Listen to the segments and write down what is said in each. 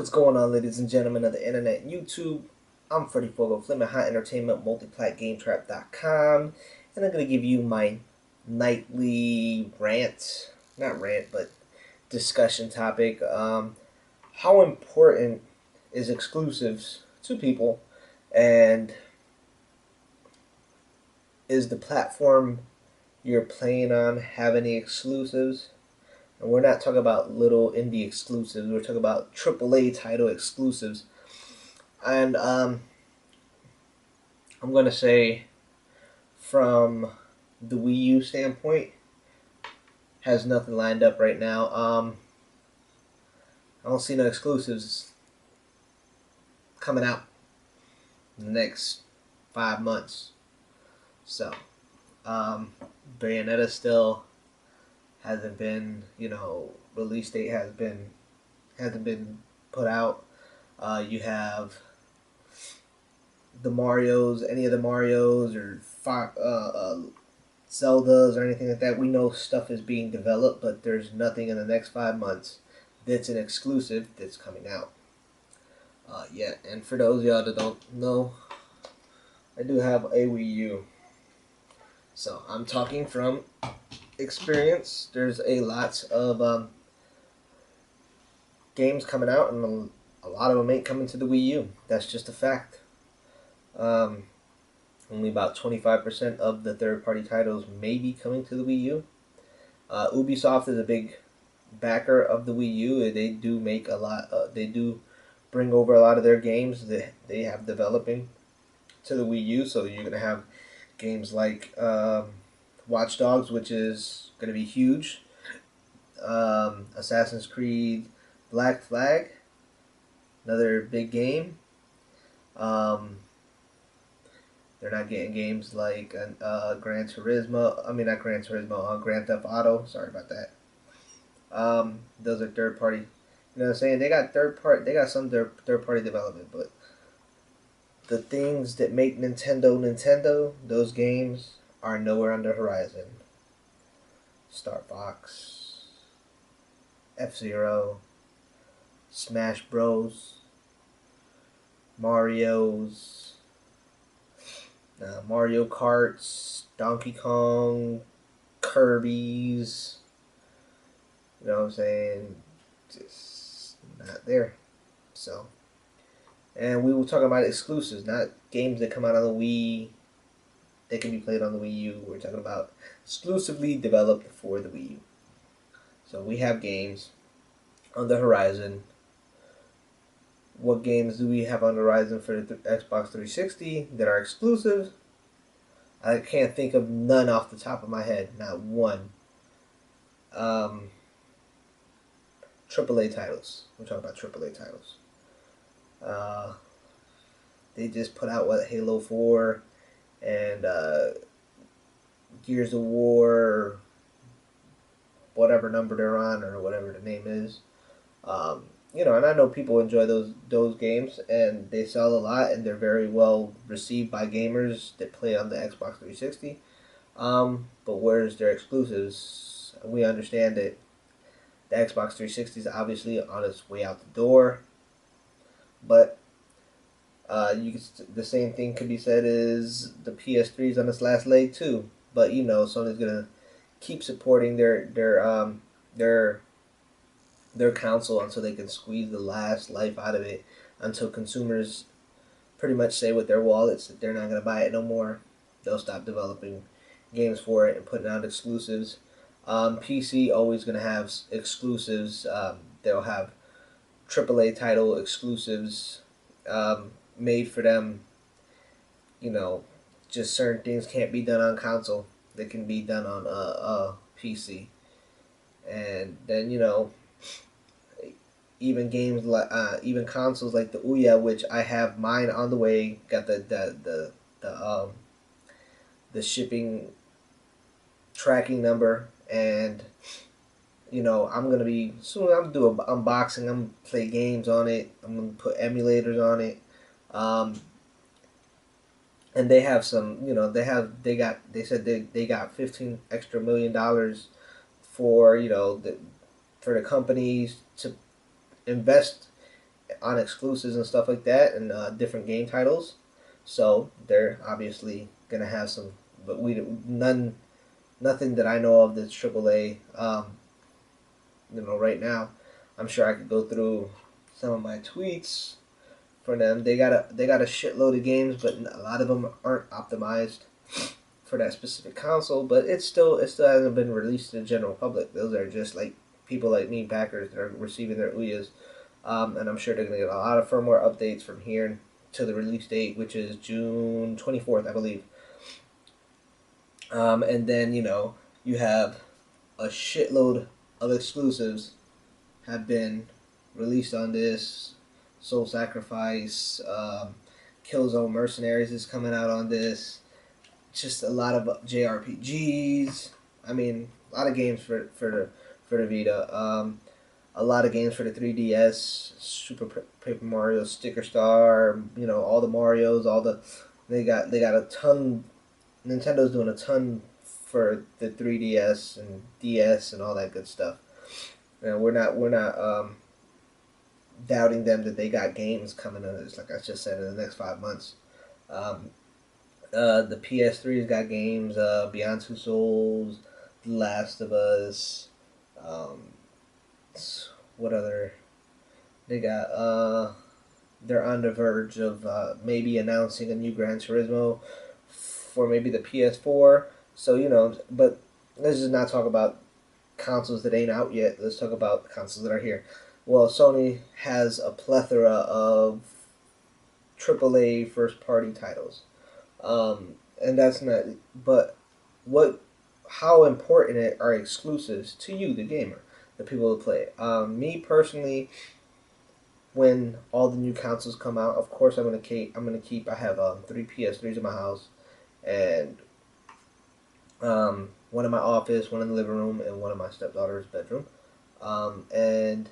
What's going on, ladies and gentlemen of the internet and YouTube? I'm Freddy Fogo, Flamin' Hot Entertainment, multiplatgametrap.com, and I'm going to give you my nightly rant, not rant, but discussion topic. How important is exclusives to people, and is the platform you're playing on have any exclusives? And we're not talking about little indie exclusives. We're talking about AAA title exclusives. And I'm going to say, from the Wii U standpoint, has nothing lined up right now. I don't see no exclusives coming out in the next 5 months. So, Bayonetta still hasn't been, release date hasn't been put out. You have the Marios, any of the Marios or Zeldas or anything like that. We know stuff is being developed, but there's nothing in the next 5 months that's an exclusive that's coming out yet. And for those of y'all that don't know, I do have a Wii U, so I'm talking from experience. There's a lot of games coming out, and a lot of them ain't coming to the Wii U. That's just a fact. Only about 25% of the third-party titles may be coming to the Wii U. Ubisoft is a big backer of the Wii U. They do make a lot. They do bring over a lot of their games that they have developing to the Wii U. So you're gonna have games like Watch Dogs, which is gonna be huge. Assassin's Creed Black Flag, another big game. They're not getting games like Gran Turismo. I mean, not Gran Turismo. Grand Theft Auto. Sorry about that. Those are third party. You know what I'm saying? They got third party. They got some third party development, but the things that make Nintendo, those games are nowhere on the horizon. Star Fox, F-Zero, Smash Bros, Mario's. Mario Karts, Donkey Kong, Kirby's, you know what I'm saying, just not there. So, and we will talk about exclusives, not games that come out on the Wii, that can be played on the Wii U. We're talking about exclusively developed for the Wii U. So we have games on the horizon. What games do we have on the horizon for the Xbox 360 that are exclusive? I can't think of none off the top of my head. Not one. AAA titles. We're talking about AAA titles. They just put out Halo 4 and Gears of War, whatever number they're on or whatever the name is. And I know people enjoy those games, and they sell a lot, and they're very well received by gamers that play on the Xbox 360. But where's their exclusives? We understand that the Xbox 360 is obviously on its way out the door, but the same thing could be said as the PS3 is on its last leg too. But Sony's gonna keep supporting their console until they can squeeze the last life out of it, until consumers pretty much say with their wallets that they're not going to buy it no more. They'll stop developing games for it and putting out exclusives. PC always going to have exclusives. They'll have AAA title exclusives made for them. Just certain things can't be done on console. They can be done on a PC. And then, even games like even consoles like the Ouya, which I have mine on the way, got the shipping tracking number, and I'm gonna be soon. I'm gonna do an unboxing. I'm gonna play games on it. I'm gonna put emulators on it, and they have some. They said they got $15 extra million for for the companies to invest on exclusives and stuff like that, and different game titles. So they're obviously gonna have some, but nothing that I know of that's AAA. Right now, I'm sure I could go through some of my tweets for them. They got a shitload of games, but a lot of them aren't optimized for that specific console. But it still hasn't been released to the general public. Those are just like people like me, backers that are receiving their Uyas. And I'm sure they're gonna get a lot of firmware updates from here to the release date, which is June 24th, I believe. And then you have a shitload of exclusives have been released on this. Soul Sacrifice, Killzone Mercenaries is coming out on this. Just a lot of JRPGs. I mean, a lot of games for the Vita. A lot of games for the 3DS. Super Paper Mario, Sticker Star. All the Mario's. They got a ton. Nintendo's doing a ton for the 3DS and DS and all that good stuff. And we're not doubting them that they got games coming in. It's like I just said, in the next 5 months. The PS3's got games. Beyond Two Souls, The Last of Us. What other? They got. They're on the verge of maybe announcing a new Gran Turismo for maybe the PS4. So but let's just not talk about consoles that ain't out yet. Let's talk about consoles that are here. Well, Sony has a plethora of AAA first-party titles, and that's not. But how important are exclusives to you, the gamer, the people who play? Me personally, when all the new consoles come out, of course I'm gonna keep. I have 3 PS3s in my house, and one in my office, one in the living room, and one in my stepdaughter's bedroom. And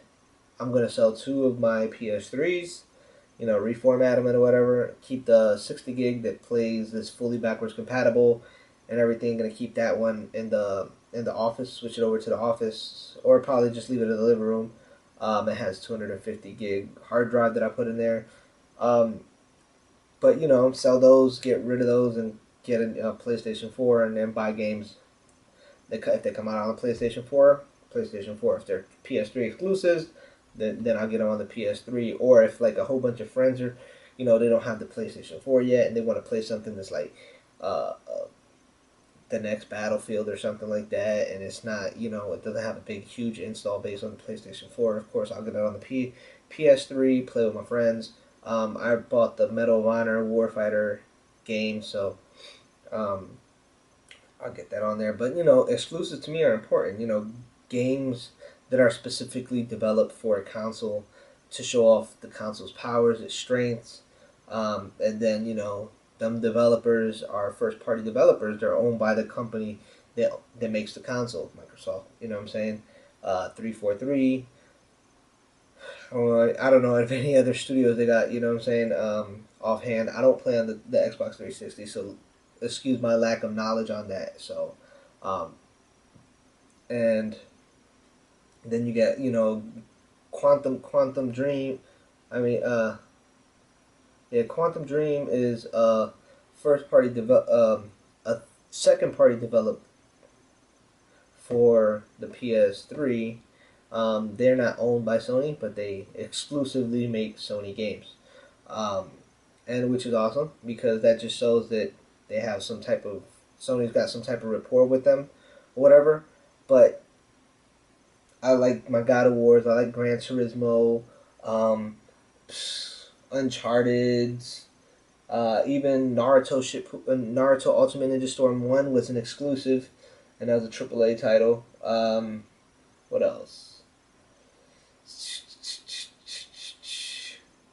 I'm gonna sell 2 of my PS3s, reformat them and whatever. Keep the 60 gig that plays this fully backwards compatible and everything. Gonna keep that one in the office. Switch it over to the office, or probably just leave it in the living room. It has 250 gig hard drive that I put in there. But sell those, get rid of those, and get a PlayStation 4, and then buy games. If they come out on the PlayStation 4, PlayStation 4. If they're PS3 exclusives, then I'll get them on the PS3. Or if like a whole bunch of friends are, they don't have the PlayStation 4 yet, and they want to play something that's like the next Battlefield or something like that, and it's not, it doesn't have a big, huge install base on the PlayStation 4. Of course, I'll get it on the PS3, play with my friends. I bought the Medal of Honor Warfighter game, so I'll get that on there. But exclusives to me are important. Games that are specifically developed for a console to show off the console's powers, its strengths, and then them developers are first party developers. They're owned by the company that makes the console, Microsoft. You know what I'm saying? 343. I don't know if any other studios they got. You know what I'm saying? Offhand, I don't play on the Xbox 360, so excuse my lack of knowledge on that. So, and then you get Quantum Dream. I mean, Quantum Dream is a second party developed for the PS3. They're not owned by Sony, but they exclusively make Sony games, and which is awesome because that just shows that they have Sony's got some type of rapport with them, or whatever. But I like my God of Wars. I like Gran Turismo, Uncharted, even Naruto Ultimate Ninja Storm 1 was an exclusive, and that was a AAA title. What else?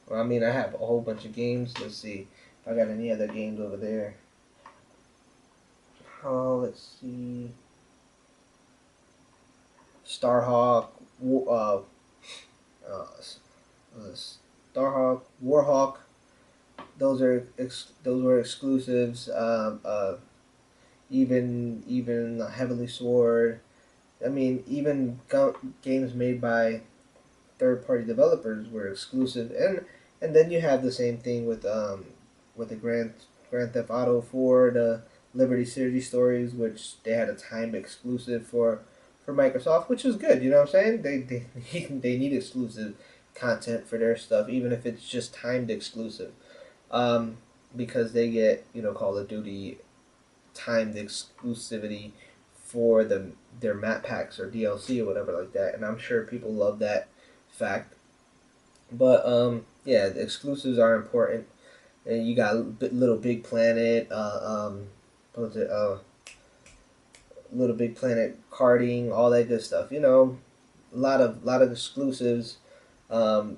Well, I mean, I have a whole bunch of games. Let's see if I got any other games over there. Oh, let's see. Starhawk, Starhawk, Warhawk. Those were exclusives. Even Heavenly Sword. I mean, even games made by third-party developers were exclusive, and then you have the same thing with the Grand Theft Auto 4, the Liberty City stories, which they had a timed exclusive for Microsoft, which is good. You know what I'm saying? They need exclusive content for their stuff, even if it's just timed exclusive, because they get, you know, Call of Duty timed exclusivity for their map packs or DLC or whatever like that, and I'm sure people love that fact. But yeah, the exclusives are important, and you got Little Big Planet, what was it, Little Big Planet karting, all that good stuff. You know, a lot of exclusives for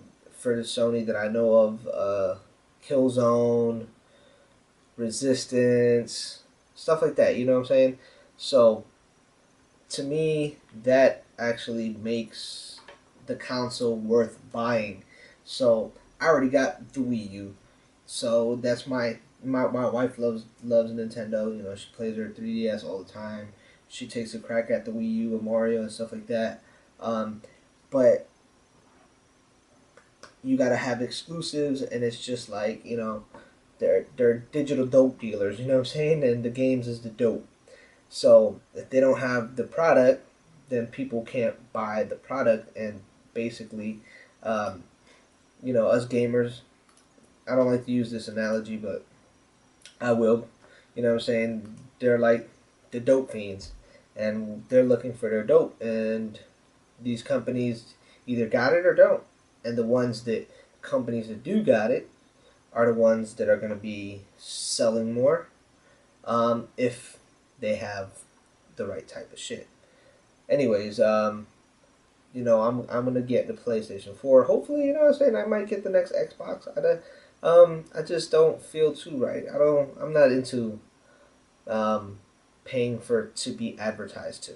the Sony that I know of. Killzone, Resistance, stuff like that. You know what I'm saying? So to me, that actually makes the console worth buying. So I already got the Wii U, so that's my wife loves Nintendo. You know, she plays her 3DS all the time. She takes a crack at the Wii U and Mario and stuff like that. But you gotta have exclusives, and it's just like, you know, they're digital dope dealers. You know what I'm saying? And the games is the dope. So if they don't have the product, then people can't buy the product, and basically, um, you know, us gamers. I don't like to use this analogy, but I will. You know what I'm saying? They're like the dope fiends, and they're looking for their dope, and these companies either got it or don't. And the ones that companies that do got it are the ones that are going to be selling more, if they have the right type of shit. Anyways, you know, I'm gonna get the PlayStation 4. Hopefully, you know what I'm saying, I might get the next Xbox. I just don't feel too right. I'm not into paying for to be advertised to.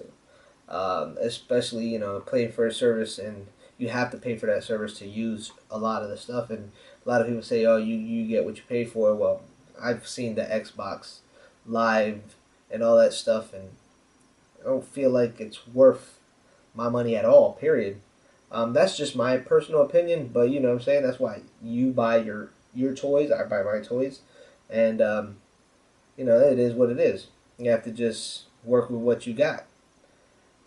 Especially, you know, paying for a service, and you have to pay for that service to use a lot of the stuff. And a lot of people say, oh, you get what you pay for. Well, I've seen the Xbox Live and all that stuff, and I don't feel like it's worth my money at all, period. That's just my personal opinion, but you know what I'm saying? That's why you buy your toys, I buy my toys, and you know, it is what it is. You have to just work with what you got.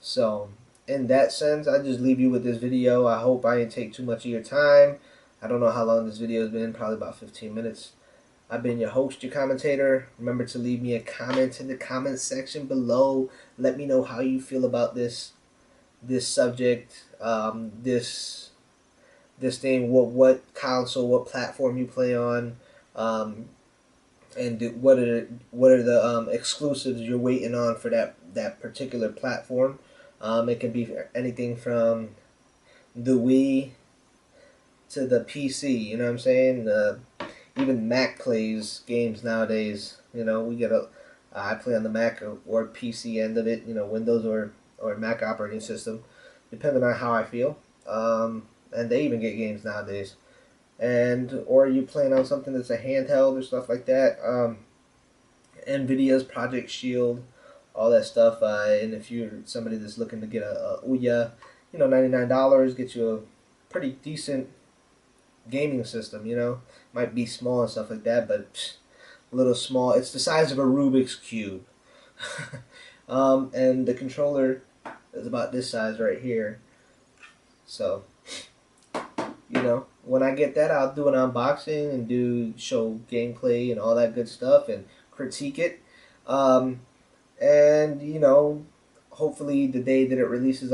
So, in that sense, I just leave you with this video. I hope I didn't take too much of your time. I don't know how long this video has been, probably about 15 minutes. I've been your host, your commentator. Remember to leave me a comment in the comment section below. Let me know how you feel about this subject, this thing, what console, what platform you play on, and what are the exclusives you're waiting on for that particular platform. It can be anything from the Wii to the PC. You know what I'm saying? Even Mac plays games nowadays. You know, I play on the Mac or PC end of it. You know, Windows or Mac operating system, depending on how I feel. And they even get games nowadays. Or you playing on something that's a handheld or stuff like that. NVIDIA's Project Shield, all that stuff. And if you're somebody that's looking to get a Ouya, you know, $99 gets you a pretty decent gaming system. You know, might be small and stuff like that, but a little small. It's the size of a Rubik's cube. And the controller is about this size right here. So, you know, when I get that, I'll do an unboxing and show gameplay and all that good stuff and critique it. And, you know, hopefully the day that it releases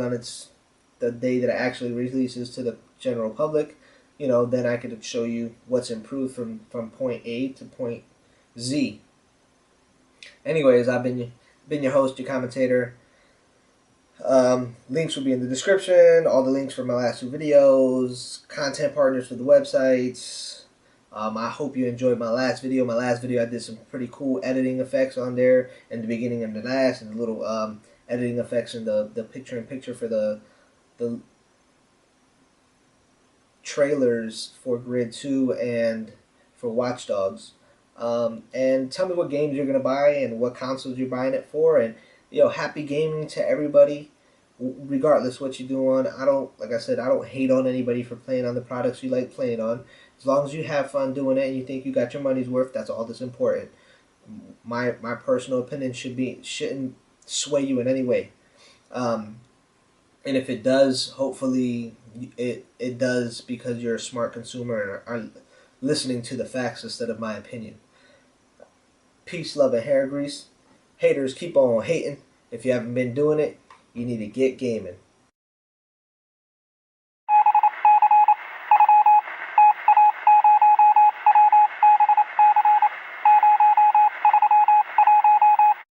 the day that it actually releases to the general public, you know, then I could show you what's improved from point A to point Z. Anyways, I've been your host, your commentator. Links will be in the description. All the links for my last two videos, content partners for the websites. I hope you enjoyed my last video. My last video, I did some pretty cool editing effects on there in the beginning and the last, and the little editing effects in the picture-in-picture for the trailers for Grid 2 and for Watch Dogs. And tell me what games you're going to buy and what consoles you're buying it for. And, you know, happy gaming to everybody. regardless what you're doing. I don't, like I said, I don't hate on anybody for playing on the products you like playing on. As long as you have fun doing it and you think you got your money's worth, that's all that's important. My personal opinion shouldn't sway you in any way. Um, and if it does, hopefully it does because you're a smart consumer and are listening to the facts instead of my opinion. Peace, love, and hair grease. Haters, keep on hating. If you haven't been doing it, you need to get gaming.